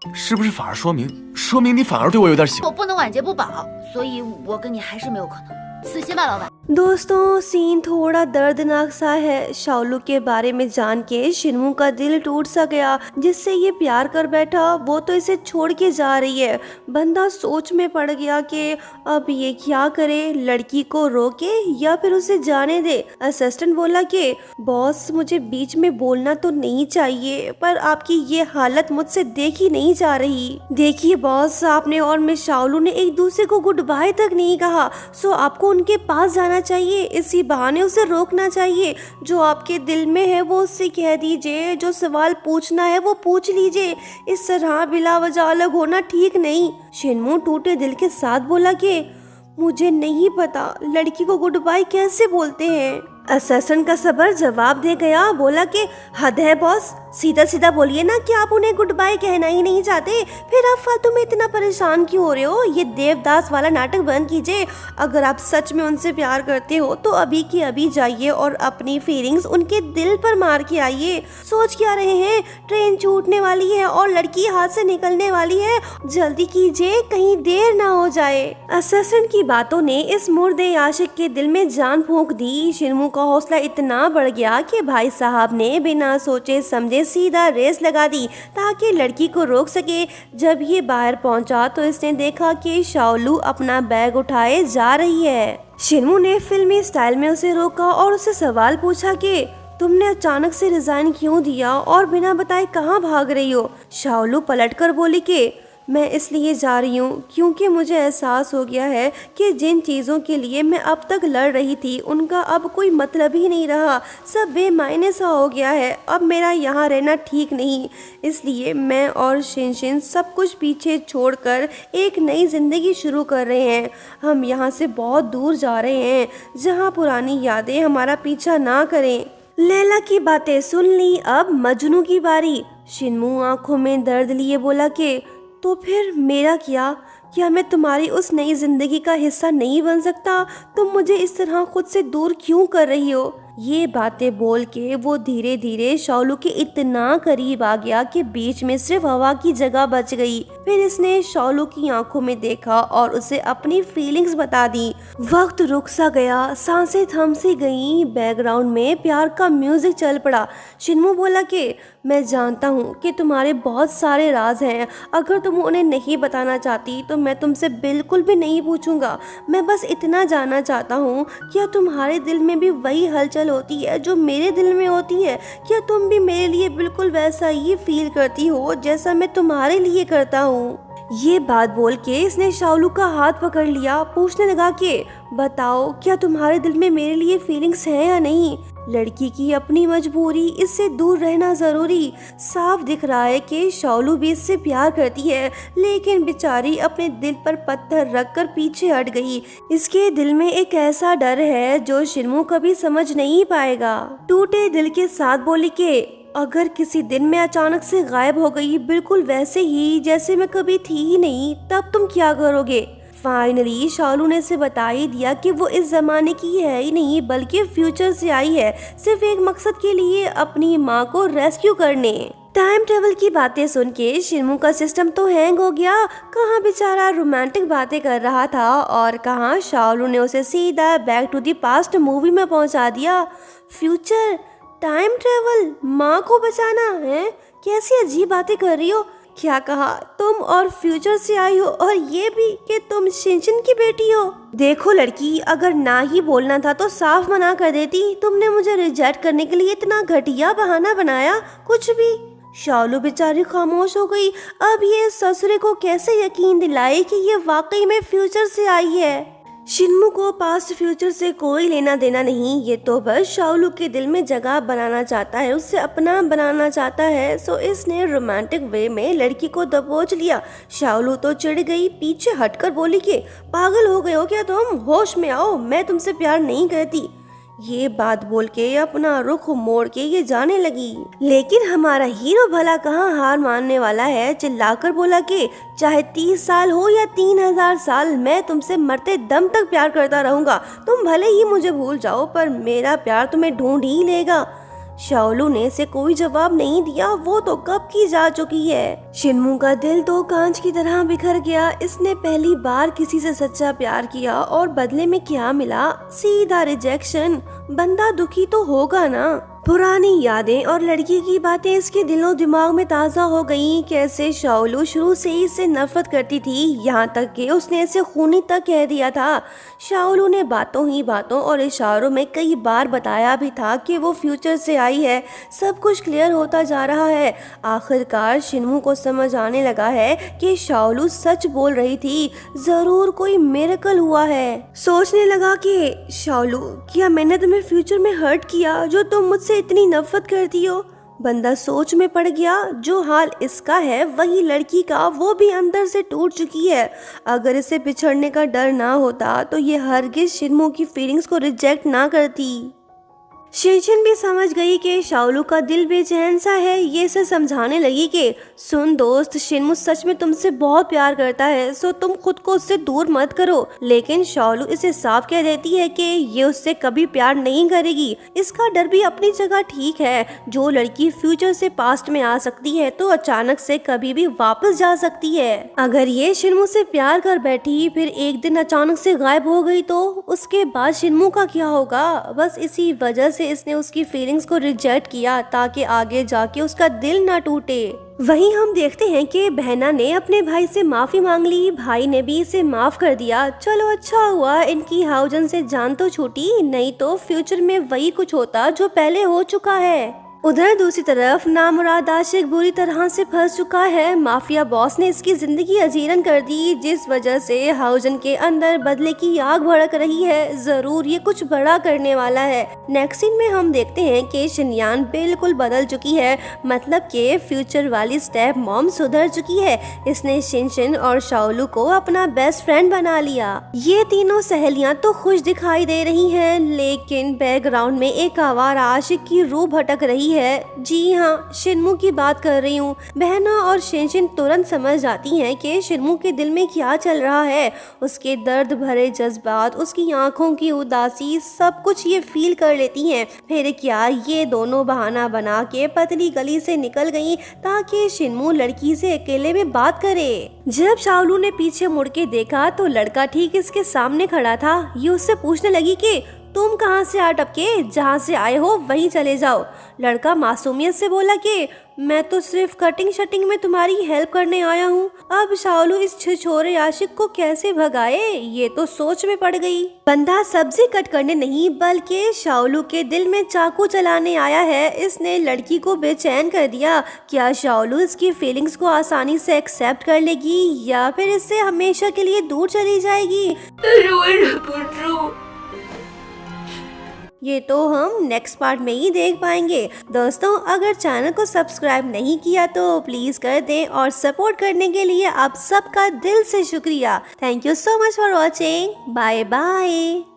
是不是反而说明你反而对我有点喜欢？我不能晚节不保，所以我跟你还是没有可能。死心吧，老板。दोस्तों scene थोड़ा दर्दनाक सा है। शाओलू के बारे में जान के शिन्मू का दिल टूट सा गया। जिससे ये प्यार कर बैठा वो तो इसे छोड़ के जा रही है। बंदा सोच में पड़ गया कि अब ये क्या करे, लड़की को रोके या फिर उसे जाने दे। असिस्टेंट बोला कि बॉस मुझे बीच में बोलना तो नहीं चाहिए, पर आपकी ये हालत मुझसे देखी नहीं जा रही। देखिए बॉस, आपने और मिस शाओलू ने एक दूसरे को गुड बाय तक नहीं कहा, सो आपको उनके पास जाना चाहिए। इसी बहाने उसे रोकना चाहिए। जो आपके दिल में है वो उससे कह दीजिए, जो सवाल पूछना है वो पूछ लीजिए। इस तरह बिला वजह अलग होना ठीक नहीं। शिन्मू टूटे दिल के साथ बोला कि मुझे नहीं पता लड़की को गुड बाय कैसे बोलते हैं। असिस्टेंट का सबर जवाब दे गया, बोला कि हद है बॉस, सीधा सीधा बोलिए ना कि आप उन्हें गुड बाय कहना ही नहीं चाहते। फिर आप फालतू में इतना परेशान क्यों हो रहे हो? ये देवदास वाला नाटक बंद कीजिए। अगर आप सच में उनसे प्यार करते हो तो अभी के अभी जाइए और अपनी फीलिंग्स उनके दिल पर मार के आइए। सोच क्या रहे हैं? ट्रेन छूटने वाली है और लड़की हाथ से निकलने वाली है। जल्दी कीजिए, कहीं देर ना हो जाए। असिस्टेंट की बातों ने इस मुर्दे आशिक के दिल में जान फूंक दी। शिन्मू का हौसला इतना बढ़ गया कि भाई साहब ने बिना सोचे समझे सीधा रेस लगा दी ताकि लड़की को रोक सके। जब ये बाहर पहुंचा तो इसने देखा कि शाओलू अपना बैग उठाए जा रही है। शिन्मू ने फिल्मी स्टाइल में उसे रोका और उससे सवाल पूछा कि तुमने अचानक से रिजाइन क्यों दिया और बिना बताए कहाँ भाग रही हो? शाओलू पलटकर बोली कि मैं इसलिए जा रही हूँ क्योंकि मुझे एहसास हो गया है कि जिन चीज़ों के लिए मैं अब तक लड़ रही थी उनका अब कोई मतलब ही नहीं रहा। सब बेमायने सा हो गया है। अब मेरा यहाँ रहना ठीक नहीं, इसलिए मैं और शिनशिन सब कुछ पीछे छोड़कर एक नई ज़िंदगी शुरू कर रहे हैं। हम यहाँ से बहुत दूर जा रहे हैं जहाँ पुरानी यादें हमारा पीछा ना करें। लैला की बातें सुन ली, अब मजनू की बारी। शिन्मू आंखों में दर्द लिए बोला कि तो फिर मेरा क्या मैं तुम्हारी उस नई जिंदगी का हिस्सा नहीं बन सकता? तुम मुझे इस तरह खुद से दूर क्यों कर रही हो? ये बातें बोल के वो धीरे धीरे शाओलू के इतना करीब आ गया कि बीच में सिर्फ हवा की जगह बच गई। फिर इसने शाओलू की आंखों में देखा और उसे अपनी फीलिंग्स बता दी। वक्त रुक सा गया, सांसें थम सी गईं, बैकग्राउंड में प्यार का म्यूजिक चल पड़ा। शिन्मू बोला कि मैं जानता हूँ कि तुम्हारे बहुत सारे राज हैं। अगर तुम उन्हें नहीं बताना चाहती तो मैं तुमसे बिल्कुल भी नहीं पूछूंगा। मैं बस इतना जानना चाहता हूँ, क्या तुम्हारे दिल में भी वही हलचल होती है जो मेरे दिल में होती है? क्या तुम भी मेरे लिए बिल्कुल वैसा ही फील करती हो जैसा मैं तुम्हारे लिए करता हूँ? ये बात बोल के इसने शाओलू का हाथ पकड़ लिया। पूछने लगा कि बताओ, क्या तुम्हारे दिल में मेरे लिए फीलिंग्स हैं या नहीं? लड़की की अपनी मजबूरी, इससे दूर रहना जरूरी। साफ दिख रहा है कि शाओलू भी इससे प्यार करती है, लेकिन बेचारी अपने दिल पर पत्थर रखकर पीछे हट गई। इसके दिल में एक ऐसा डर है जो शिन्मू कभी समझ नहीं पाएगा। टूटे दिल के साथ बोली कि अगर किसी दिन मैं अचानक से गायब हो गई, बिल्कुल वैसे ही जैसे मैं कभी थी ही नहीं, तब तुम क्या करोगे? फाइनली शाओलू ने इसे बता ही दिया कि वो इस जमाने की है ही नहीं बल्कि फ्यूचर से आई है, सिर्फ एक मकसद के लिए, अपनी माँ को रेस्क्यू करने। टाइम ट्रेवल की बातें सुन के शिन्मू का सिस्टम तो हैंग हो गया। कहाँ बेचारा रोमांटिक बातें कर रहा था और कहाँ शाओलू ने उसे सीधा back to the past movie में पहुँचा दिया। फ्यूचर, टाइम ट्रेवल, माँ को बचाना है? कैसी अजीब बातें कर रही हो? क्या कहा? तुम और फ्यूचर से आई हो और ये भी कि तुम शिनशिन की बेटी हो? देखो लड़की, अगर ना ही बोलना था तो साफ मना कर देती। तुमने मुझे रिजेक्ट करने के लिए इतना घटिया बहाना बनाया, कुछ भी। शाओलू बेचारी खामोश हो गई। अब ये ससुरे को कैसे यकीन दिलाए कि ये वाकई में फ्यूचर से आई है? शिन्मू को पास्ट फ्यूचर से कोई लेना देना नहीं, ये तो बस शाओलू के दिल में जगह बनाना चाहता है, उससे अपना बनाना चाहता है। सो इसने रोमांटिक वे में लड़की को दबोच लिया। शाओलू तो चिढ़ गई, पीछे हटकर बोली कि पागल हो गए हो क्या तुम? होश में आओ, मैं तुमसे प्यार नहीं करती। ये बात बोल के अपना रुख मोड़ के ये जाने लगी। लेकिन हमारा हीरो भला कहाँ हार मानने वाला है। चिल्लाकर बोला कि चाहे 30 साल हो या 3000 साल, मैं तुमसे मरते दम तक प्यार करता रहूंगा। तुम भले ही मुझे भूल जाओ पर मेरा प्यार तुम्हें ढूंढ ही लेगा। शाओलू ने इसे कोई जवाब नहीं दिया, वो तो कब की जा चुकी है। शिनमू का दिल तो कांच की तरह बिखर गया। इसने पहली बार किसी से सच्चा प्यार किया और बदले में क्या मिला? सीधा रिजेक्शन। बंदा दुखी तो होगा ना। पुरानी यादें और लड़की की बातें इसके दिलो दिमाग में ताज़ा हो गईं। कैसे शाओलू शुरू से ही इससे नफरत करती थी, यहाँ तक कि उसने इसे खूनी तक कह दिया था। शाओलू ने बातों ही बातों और इशारों में कई बार बताया भी था कि वो फ्यूचर से आई है। सब कुछ क्लियर होता जा रहा है। आखिरकार शिनमू को समझ आने लगा है कि शाओलू सच बोल रही थी। जरूर कोई मिरेकल हुआ है। सोचने लगा कि शाओलू, क्या मैंने तुम्हें फ्यूचर में हर्ट किया जो तुम मुझसे इतनी नफरत करती हो? बंदा सोच में पड़ गया। जो हाल इसका है वही लड़की का, वो भी अंदर से टूट चुकी है। अगर इसे बिछड़ने का डर ना होता तो ये हरगिज शिनमू की फीलिंग्स को रिजेक्ट ना करती। शिनशिन भी समझ गई कि शाओलू का दिल बेचैन सा है। ये इसे समझाने लगी कि सुन दोस्त, शिनमू सच में तुमसे बहुत प्यार करता है, सो तुम खुद को उससे दूर मत करो। लेकिन शाओलू इसे साफ कह देती है कि ये उससे कभी प्यार नहीं करेगी। इसका डर भी अपनी जगह ठीक है। जो लड़की फ्यूचर से पास्ट में आ सकती है तो अचानक से कभी भी वापस जा सकती है। अगर ये शिनमू से प्यार कर बैठी फिर एक दिन अचानक से गायब हो गई तो उसके बाद शिनमू का क्या होगा? बस इसी वजह से इसने उसकी फीलिंग्स को रिजेक्ट किया ताकि आगे जाके उसका दिल ना टूटे। वहीं हम देखते हैं कि बहना ने अपने भाई से माफी मांग ली। भाई ने भी इसे माफ कर दिया। चलो अच्छा हुआ इनकी हाउजन से जान तो छूटी, नहीं तो फ्यूचर में वही कुछ होता जो पहले हो चुका है। उधर दूसरी तरफ नामुराद आशिक बुरी तरह से फंस चुका है। माफिया बॉस ने इसकी जिंदगी अजीरन कर दी, जिस वजह से हाउजन के अंदर बदले की आग भड़क रही है। जरूर ये कुछ बड़ा करने वाला है। नेक्स्ट सीन में हम देखते हैं कि शिनयान बिल्कुल बदल चुकी है, मतलब कि फ्यूचर वाली स्टेप मॉम सुधर चुकी है। इसने शिनशिन और शाओलू को अपना बेस्ट फ्रेंड बना लिया। ये तीनों सहेलियां तो खुश दिखाई दे रही हैं, लेकिन बैकग्राउंड में एक आवारा आशिक की रूह भटक रही है। जी हाँ, शिनमू की बात कर रही हूँ। बहना और शिनशिन तुरंत समझ जाती हैं कि शिनमू के दिल में क्या चल रहा है। उसके दर्द भरे जज्बात, उसकी आंखों की उदासी, सब कुछ ये फील कर लेती हैं। फिर क्या ये दोनों बहाना बना के पतली गली से निकल गईं ताकि शिनमू लड़की से अकेले में बात करे। जब शाओलू ने पीछे मुड़ के देखा तो लड़का ठीक इसके सामने खड़ा था। ये उससे पूछने लगी कि तुम कहाँ से आ टपके, जहाँ से आए हो वहीं चले जाओ। लड़का मासूमियत से बोला कि मैं तो सिर्फ कटिंग शटिंग में तुम्हारी हेल्प करने आया हूँ। अब शाओलू इस छिछोरे आशिक को कैसे भगाए, ये तो सोच में पड़ गई। बंदा सब्जी कट करने नहीं बल्कि शाओलू के दिल में चाकू चलाने आया है। इसने लड़की को बेचैन कर दिया। क्या शाओलू इसकी फीलिंग्स को आसानी से एक्सेप्ट कर लेगी या फिर इससे हमेशा के लिए दूर चली जाएगी? ये तो हम नेक्स्ट पार्ट में ही देख पाएंगे। दोस्तों, अगर चैनल को सब्सक्राइब नहीं किया तो प्लीज कर दें और सपोर्ट करने के लिए आप सबका दिल से शुक्रिया। Thank you so much for watching. Bye bye.